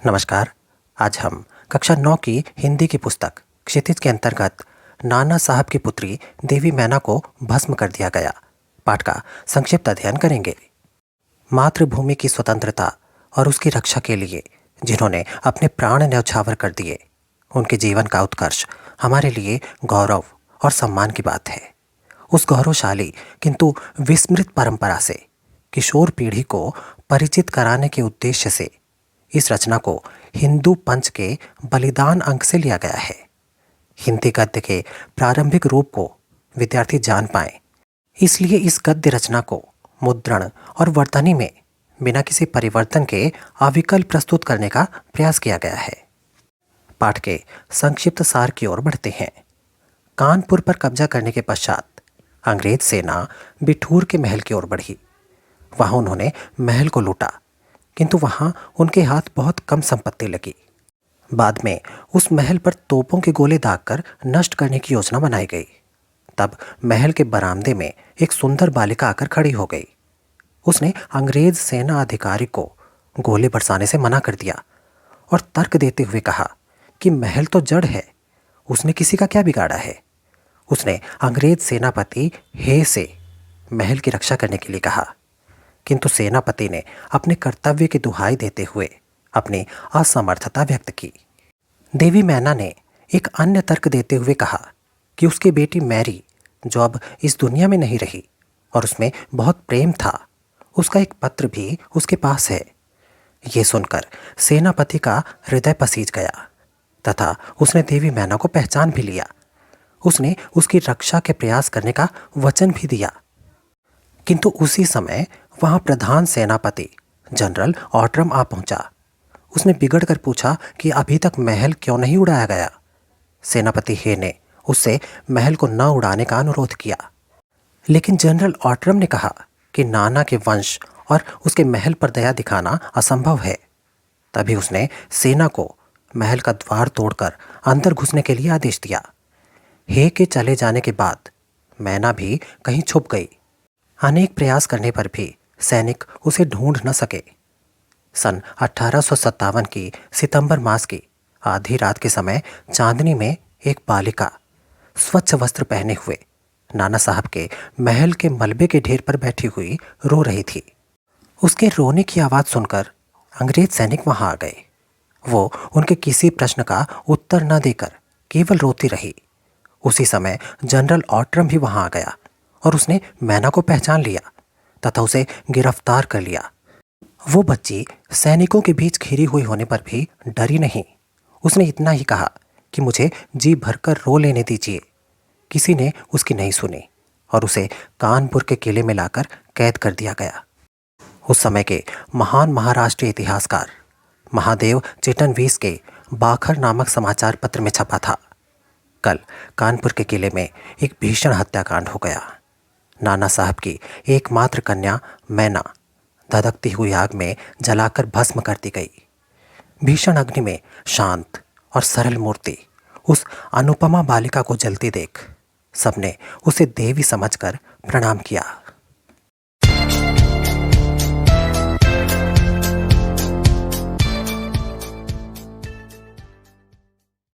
नमस्कार। आज हम कक्षा 9 की हिंदी की पुस्तक क्षितिज के अंतर्गत नाना साहब की पुत्री देवी मैना को भस्म कर दिया गया पाठ का संक्षिप्त अध्ययन करेंगे। मातृभूमि की स्वतंत्रता और उसकी रक्षा के लिए जिन्होंने अपने प्राण न्यौछावर कर दिए, उनके जीवन का उत्कर्ष हमारे लिए गौरव और सम्मान की बात है। उस गौरवशाली किंतु विस्मृत परंपरा से किशोर पीढ़ी को परिचित कराने के उद्देश्य से इस रचना को हिंदू पंच के बलिदान अंक से लिया गया है। हिंदी गद्य के प्रारंभिक रूप को विद्यार्थी जान पाए, इसलिए इस गद्य रचना को मुद्रण और वर्तनी में बिना किसी परिवर्तन के अविकल प्रस्तुत करने का प्रयास किया गया है। पाठ के संक्षिप्त सार की ओर बढ़ते हैं। कानपुर पर कब्जा करने के पश्चात अंग्रेज सेना बिठूर के महल की ओर बढ़ी। वहां उन्होंने महल को लूटा, किंतु वहां उनके हाथ बहुत कम संपत्ति लगी। बाद में उस महल पर तोपों के गोले दागकर नष्ट करने की योजना बनाई गई। तब महल के बरामदे में एक सुंदर बालिका आकर खड़ी हो गई। उसने अंग्रेज सेना अधिकारी को गोले बरसाने से मना कर दिया और तर्क देते हुए कहा कि महल तो जड़ है, उसने किसी का क्या बिगाड़ा है। उसने अंग्रेज सेनापति हे से महल की रक्षा करने के लिए कहा, किंतु सेनापति ने अपने कर्तव्य की दुहाई देते हुए अपनी असमर्थता व्यक्त की। देवी मैना ने एक अन्य तर्क देते हुए कहा कि उसकी बेटी मैरी, जो अब इस दुनिया में नहीं रही और उसमें बहुत प्रेम था, उसका एक पत्र भी उसके पास है। ये सुनकर सेनापति का हृदय पसीज गया तथा उसने देवी मैना को पहचान भी लिया। उसने उसकी रक्षा के प्रयास करने का वचन भी दिया। किंतु उसी समय वहां प्रधान सेनापति जनरल ऑट्रम आ पहुंचा। उसने बिगड़ कर पूछा कि अभी तक महल क्यों नहीं उड़ाया गया। सेनापति हे ने उससे महल को न उड़ाने का अनुरोध किया, लेकिन जनरल ऑट्रम ने कहा कि नाना के वंश और उसके महल पर दया दिखाना असंभव है। तभी उसने सेना को महल का द्वार तोड़कर अंदर घुसने के लिए आदेश दिया। हे के चले जाने के बाद मैना भी कहीं छुप गई। अनेक प्रयास करने पर भी सैनिक उसे ढूंढ न सके। सन 1857 की सितंबर मास की आधी रात के समय चांदनी में एक बालिका स्वच्छ वस्त्र पहने हुए नाना साहब के महल के मलबे के ढेर पर बैठी हुई रो रही थी। उसके रोने की आवाज़ सुनकर अंग्रेज सैनिक वहां आ गए। वो उनके किसी प्रश्न का उत्तर न देकर केवल रोती रही। उसी समय जनरल ऑट्रम भी वहां आ गया और उसने मैना को पहचान लिया तथा उसे गिरफ्तार कर लिया। वो बच्ची सैनिकों के बीच घिरी हुई होने पर भी डरी नहीं। उसने इतना ही कहा कि मुझे जी भरकर रो लेने दीजिए। किसी ने उसकी नहीं सुनी और उसे कानपुर के किले में लाकर कैद कर दिया गया। उस समय के महान महाराष्ट्रीय इतिहासकार महादेव चिटनवीस के बाखर नामक समाचार पत्र में छपा था, कल कानपुर के किले में एक भीषण हत्याकांड हो गया। नाना साहब की एकमात्र कन्या मैना धधकती हुई आग में जलाकर भस्म कर दी गई। भीषण अग्नि में शांत और सरल मूर्ति उस अनुपमा बालिका को जलती देख सबने उसे देवी समझकर प्रणाम किया।